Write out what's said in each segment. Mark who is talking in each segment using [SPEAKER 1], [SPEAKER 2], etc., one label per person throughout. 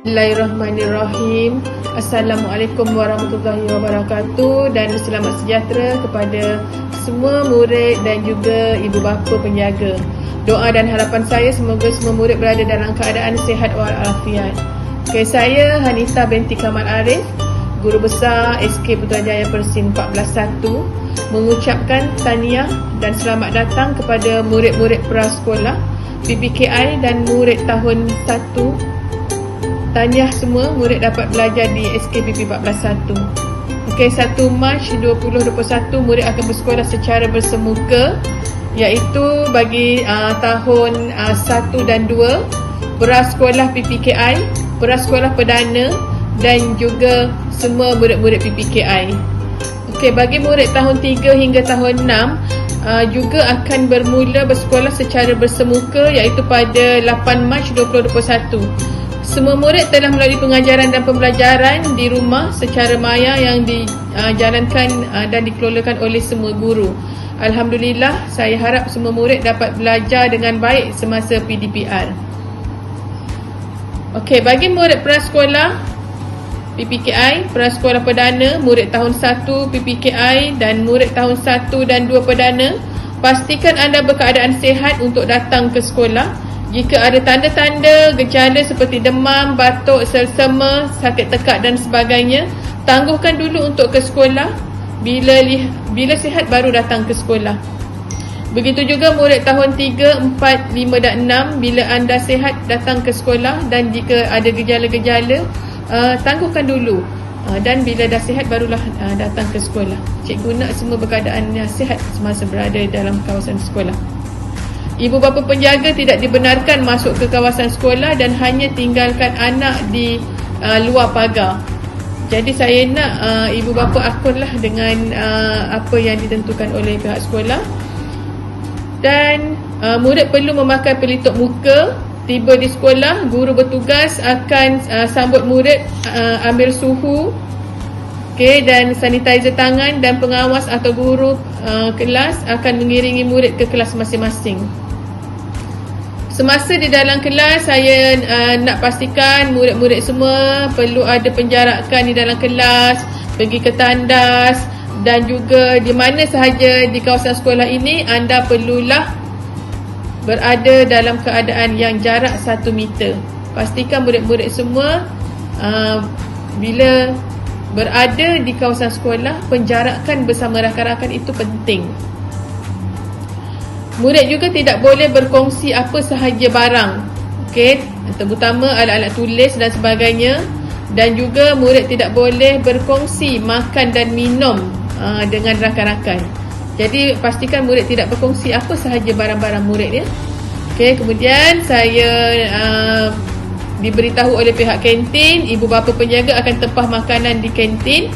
[SPEAKER 1] Bismillahirrahmanirrahim. Assalamualaikum warahmatullahi wabarakatuh dan selamat sejahtera kepada semua murid dan juga ibu bapa penjaga. Doa dan harapan saya semoga semua murid berada dalam keadaan sihat walafiat. Okay, saya Hanifah binti Kamal Arif, Guru Besar SK Putrajaya Persin 141, mengucapkan tahniah dan selamat datang kepada murid-murid prasekolah PPKI dan murid tahun 1. Tahniah semua murid dapat belajar di SKPP 141. Okey, 1 Mac 2021 murid akan bersekolah secara bersemuka, iaitu bagi tahun 1 dan 2 prasekolah PPKI, prasekolah perdana dan juga semua murid-murid PPKI. Okey, bagi murid tahun 3 hingga tahun 6 juga akan bermula bersekolah secara bersemuka, iaitu pada 8 Mac 2021. Semua murid telah melalui pengajaran dan pembelajaran di rumah secara maya yang dijalankan dan dikelolakan oleh semua guru. Alhamdulillah, saya harap semua murid dapat belajar dengan baik semasa PDPR. Okey, bagi murid prasekolah PPKI, prasekolah perdana, murid tahun 1 PPKI dan murid tahun 1 dan 2 perdana, pastikan anda berkeadaan sihat untuk datang ke sekolah. Jika ada tanda-tanda gejala seperti demam, batuk, selsema, sakit tekak dan sebagainya, tangguhkan dulu untuk ke sekolah. Bila sihat baru datang ke sekolah. Begitu juga murid tahun 3, 4, 5 dan 6, bila anda sihat datang ke sekolah, dan jika ada gejala-gejala, tangguhkan dulu. Dan bila dah sihat barulah datang ke sekolah. Cikgu nak semua berkeadaan sihat semasa berada dalam kawasan sekolah. Ibu bapa penjaga tidak dibenarkan masuk ke kawasan sekolah dan hanya tinggalkan anak di luar pagar. Jadi saya nak ibu bapa akunlah dengan apa yang ditentukan oleh pihak sekolah. Dan murid perlu memakai pelitup muka. Tiba di sekolah, guru bertugas akan sambut murid, ambil suhu, dan sanitizer tangan, dan pengawas atau guru kelas akan mengiringi murid ke kelas masing-masing. Semasa di dalam kelas, saya nak pastikan murid-murid semua perlu ada penjarakan di dalam kelas, pergi ke tandas, dan juga di mana sahaja di kawasan sekolah ini anda perlulah berada dalam keadaan yang jarak 1 meter. Pastikan murid-murid semua bila berada di kawasan sekolah, penjarakan bersama rakan-rakan itu penting. Murid juga tidak boleh berkongsi apa sahaja barang, terutama alat-alat tulis dan sebagainya. Dan juga murid tidak boleh berkongsi makan dan minum dengan rakan-rakan. Jadi pastikan murid tidak berkongsi apa sahaja barang-barang murid ya. Kemudian saya diberitahu oleh pihak kantin, ibu bapa penjaga akan tempah makanan di kantin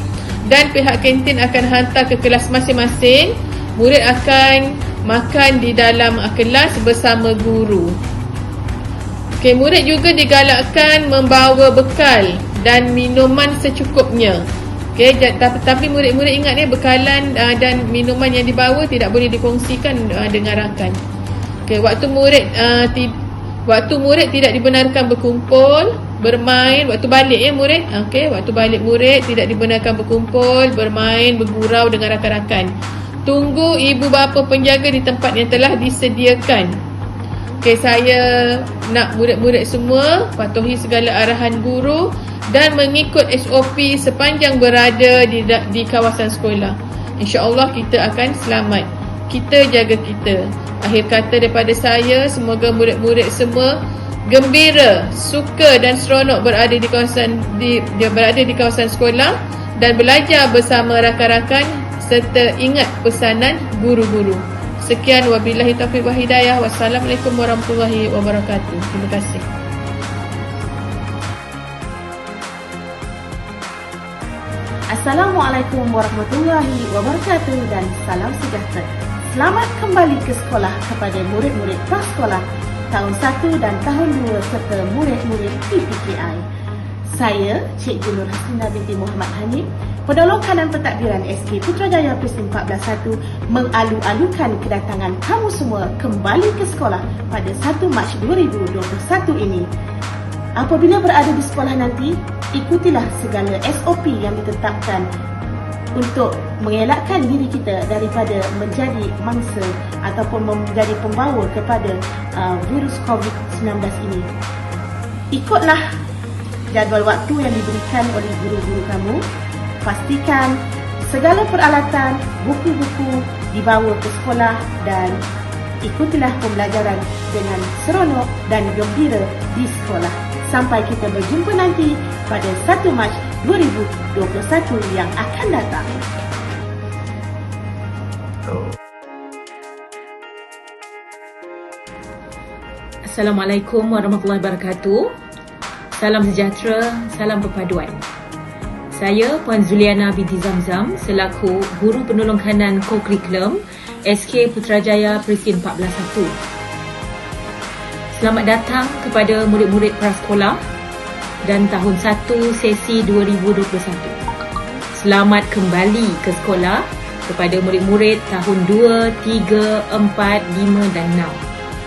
[SPEAKER 1] dan pihak kantin akan hantar ke kelas masing-masing. Murid akan makan di dalam kelas bersama guru. Murid juga digalakkan membawa bekal dan minuman secukupnya. Tapi murid-murid ingat bekalan dan minuman yang dibawa tidak boleh dikongsikan dengan rakan. Waktu murid tidak dibenarkan berkumpul, bermain. Waktu balik murid. Waktu balik murid tidak dibenarkan berkumpul, bermain, bergurau dengan rakan-rakan. Tunggu ibu bapa penjaga di tempat yang telah disediakan. Saya nak murid-murid semua patuhi segala arahan guru dan mengikut SOP sepanjang berada di kawasan sekolah. InsyaAllah kita akan selamat. Kita jaga kita. Akhir kata daripada saya, semoga murid-murid semua gembira, suka dan seronok berada di kawasan sekolah dan belajar bersama rakan-rakan serta ingat pesanan guru-guru. Sekian, wabillahi taufiq wal hidayah. Wassalamualaikum warahmatullahi wabarakatuh. Terima kasih.
[SPEAKER 2] Assalamualaikum warahmatullahi wabarakatuh dan salam sejahtera. Selamat kembali ke sekolah kepada murid-murid prasekolah tahun 1 dan tahun 2 serta murid-murid PPKI. Saya, Cikgu Nur Hasina binti Muhammad Hanif, Penolong Kanan Pentadbiran SK Putrajaya Persin 141, mengalu-alukan kedatangan kamu semua kembali ke sekolah pada 1 Mac 2021 ini. Apabila berada di sekolah nanti, ikutilah segala SOP yang ditetapkan untuk mengelakkan diri kita daripada menjadi mangsa ataupun menjadi pembawa kepada virus COVID-19 ini. Ikutlah jadual waktu yang diberikan oleh guru-guru kamu. Pastikan segala peralatan, buku-buku dibawa ke sekolah dan ikutilah pembelajaran dengan seronok dan gembira di sekolah. Sampai kita berjumpa nanti pada 1 Mac 2021 yang akan datang.
[SPEAKER 3] Assalamualaikum warahmatullahi wabarakatuh. Salam sejahtera, salam perpaduan. Saya Puan Zuliana binti Zamzam selaku Guru Penolong Kanan Co-Curriculum SK Putrajaya Presiden 14-1. Selamat datang kepada murid-murid prasekolah dan tahun 1 sesi 2021. Selamat kembali ke sekolah kepada murid-murid tahun 2, 3, 4, 5 dan 6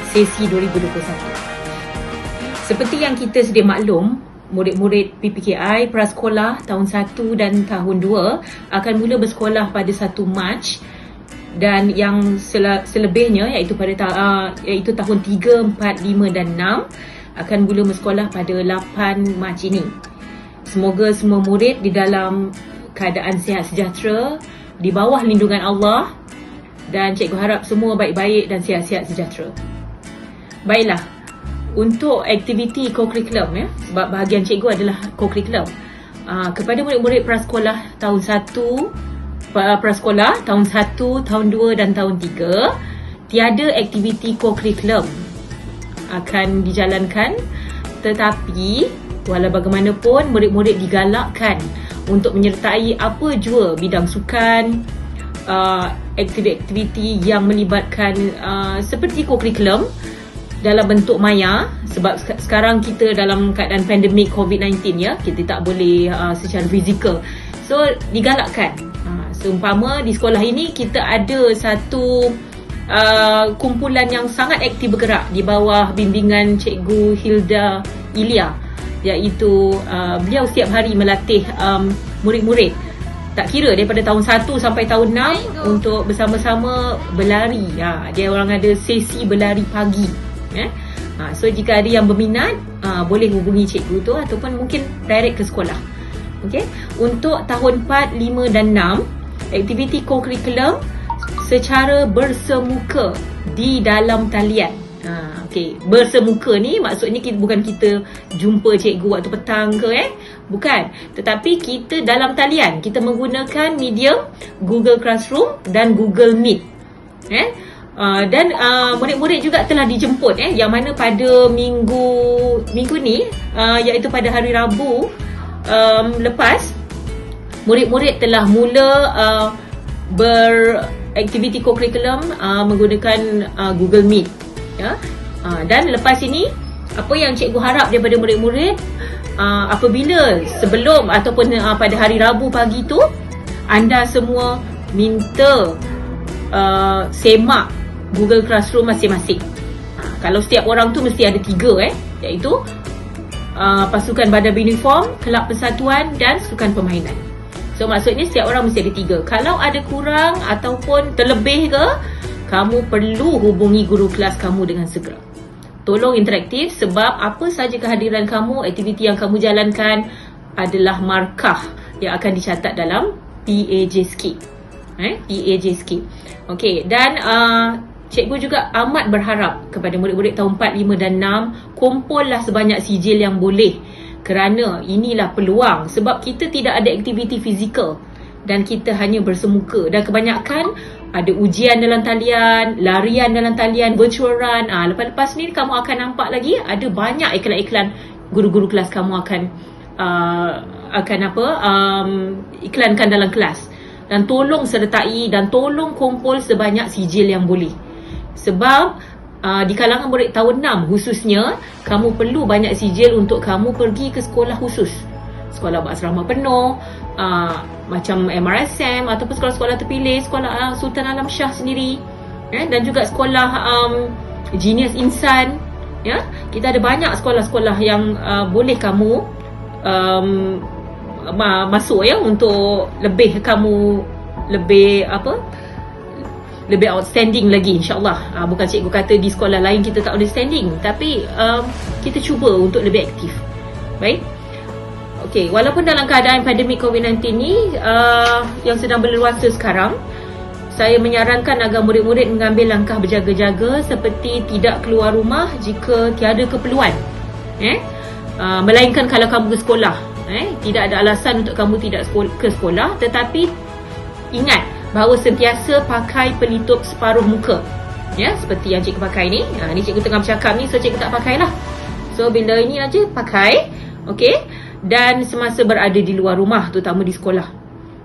[SPEAKER 3] sesi 2021. Seperti yang kita sedia maklum, murid-murid PPKI prasekolah tahun 1 dan tahun 2 akan mula bersekolah pada 1 Mac dan yang selebihnya iaitu iaitu tahun 3, 4, 5 dan 6 akan mula bersekolah pada 8 Mac ini. Semoga semua murid di dalam keadaan sihat sejahtera, di bawah lindungan Allah, dan cikgu harap semua baik-baik dan sihat-sihat sejahtera. Baiklah, untuk aktiviti co-curriculum sebab bahagian cikgu adalah co-curriculum. Kepada murid-murid prasekolah tahun 1, prasekolah tahun 1, tahun 2 dan tahun 3, tiada aktiviti co-curriculum akan dijalankan, tetapi walau bagaimanapun murid-murid digalakkan untuk menyertai apa jua bidang sukan, aktiviti-aktiviti yang melibatkan seperti co-curriculum dalam bentuk maya, sebab sekarang kita dalam keadaan pandemik COVID-19 kita tak boleh secara fizikal. So digalakkan. Seumpama di sekolah ini kita ada satu kumpulan yang sangat aktif bergerak di bawah bimbingan Cikgu Hilda Ilya, iaitu beliau setiap hari melatih murid-murid, tak kira daripada tahun 1 sampai tahun 6 untuk bersama-sama berlari. Dia orang ada sesi berlari pagi. So jika ada yang berminat, boleh hubungi cikgu tu ataupun mungkin direct ke sekolah. Okay. Untuk tahun 4, 5 dan 6, aktiviti co-curriculum secara bersemuka di dalam talian. Okay. Bersemuka ni maksudnya bukan kita jumpa cikgu waktu petang ke bukan, tetapi kita dalam talian, kita menggunakan medium Google Classroom dan Google Meet. Dan murid-murid juga telah dijemput yang mana pada minggu ni iaitu pada hari Rabu lepas, murid-murid telah mula beraktiviti co-curriculum menggunakan Google Meet. Dan lepas ini, apa yang cikgu harap daripada murid-murid, apabila sebelum ataupun pada hari Rabu pagi tu, anda semua minta semak Google Classroom masing-masing. Kalau setiap orang tu mesti ada 3 iaitu pasukan badan beruniform, kelab persatuan dan sukan permainan. So maksudnya setiap orang mesti ada 3. Kalau ada kurang ataupun terlebih ke, kamu perlu hubungi guru kelas kamu dengan segera. Tolong interaktif, sebab apa saja kehadiran kamu, aktiviti yang kamu jalankan adalah markah yang akan dicatat dalam PAJ Skip. Okey, dan cikgu juga amat berharap kepada murid-murid tahun 4, 5 dan 6, kumpullah sebanyak sijil yang boleh, kerana inilah peluang, sebab kita tidak ada aktiviti fizikal dan kita hanya bersemuka, dan kebanyakan ada ujian dalam talian, larian dalam talian, virtual run. Lepas-lepas ni kamu akan nampak lagi ada banyak iklan-iklan guru-guru kelas kamu akan iklankan dalam kelas. Dan tolong sertai dan tolong kumpul sebanyak sijil yang boleh. Sebab di kalangan murid tahun 6 khususnya, kamu perlu banyak sijil untuk kamu pergi ke sekolah khusus, sekolah berasrama penuh, macam MRSM ataupun sekolah-sekolah terpilih, sekolah Sultan Alam Shah sendiri, dan juga sekolah Genius Insan, Ya, kita ada banyak sekolah-sekolah yang boleh kamu masuk ya, untuk kamu lebih outstanding lagi, insyaAllah. Bukan cikgu kata di sekolah lain kita tak boleh standing, tapi kita cuba untuk lebih aktif. Baik. Okey, walaupun dalam keadaan pandemik COVID-19 ni yang sedang berleluasa sekarang, saya menyarankan agar murid-murid mengambil langkah berjaga-jaga seperti tidak keluar rumah jika tiada keperluan. Melainkan kalau kamu ke sekolah. Tidak ada alasan untuk kamu tidak ke sekolah, tetapi ingat bahawa sentiasa pakai pelitup separuh muka. Ya, seperti yang cikgu pakai ni. Ni cikgu tengah bercakap ni, so cikgu tak pakailah. So bila ini aja pakai, okey. Dan semasa berada di luar rumah, terutama di sekolah.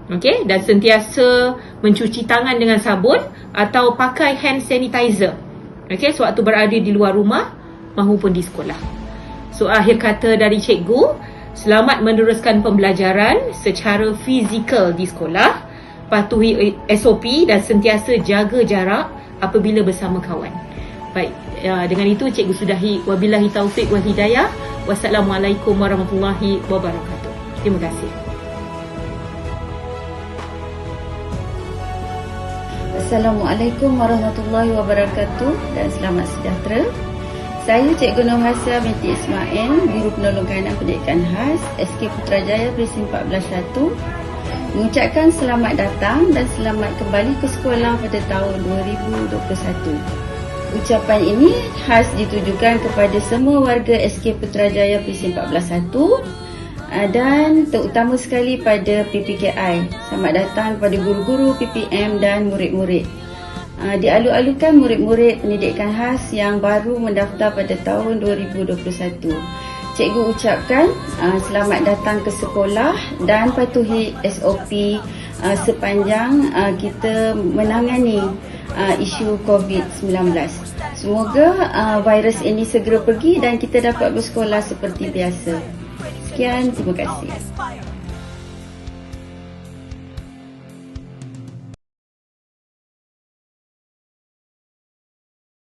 [SPEAKER 3] Okey, dan sentiasa mencuci tangan dengan sabun atau pakai hand sanitizer. Okey, sewaktu berada di luar rumah maupun di sekolah. So akhir kata dari cikgu, selamat meneruskan pembelajaran secara fizikal di sekolah, patuhi SOP dan sentiasa jaga jarak apabila bersama kawan. Baik, dengan itu cikgu sudahi. Wabillahi taufiq wal hidayah. Wassalamualaikum warahmatullahi wabarakatuh. Terima kasih.
[SPEAKER 4] Assalamualaikum warahmatullahi wabarakatuh dan selamat sejahtera. Saya Cikgu Nur Hasya binti Ismail, Biro Penolong Kanan Pendidikan Khas, SK Putrajaya Presin 14-1, mengucapkan selamat datang dan selamat kembali ke sekolah pada tahun 2021. Ucapan ini khas ditujukan kepada semua warga SK Putrajaya Presin 14-1 dan terutama sekali pada PPKI. Selamat datang kepada guru-guru, PPM dan murid-murid. Dialu-alukan murid-murid pendidikan khas yang baru mendaftar pada tahun 2021. Cikgu ucapkan selamat datang ke sekolah dan patuhi SOP sepanjang kita menangani isu COVID-19. Semoga virus ini segera pergi dan kita dapat bersekolah seperti biasa. Sekian, terima kasih.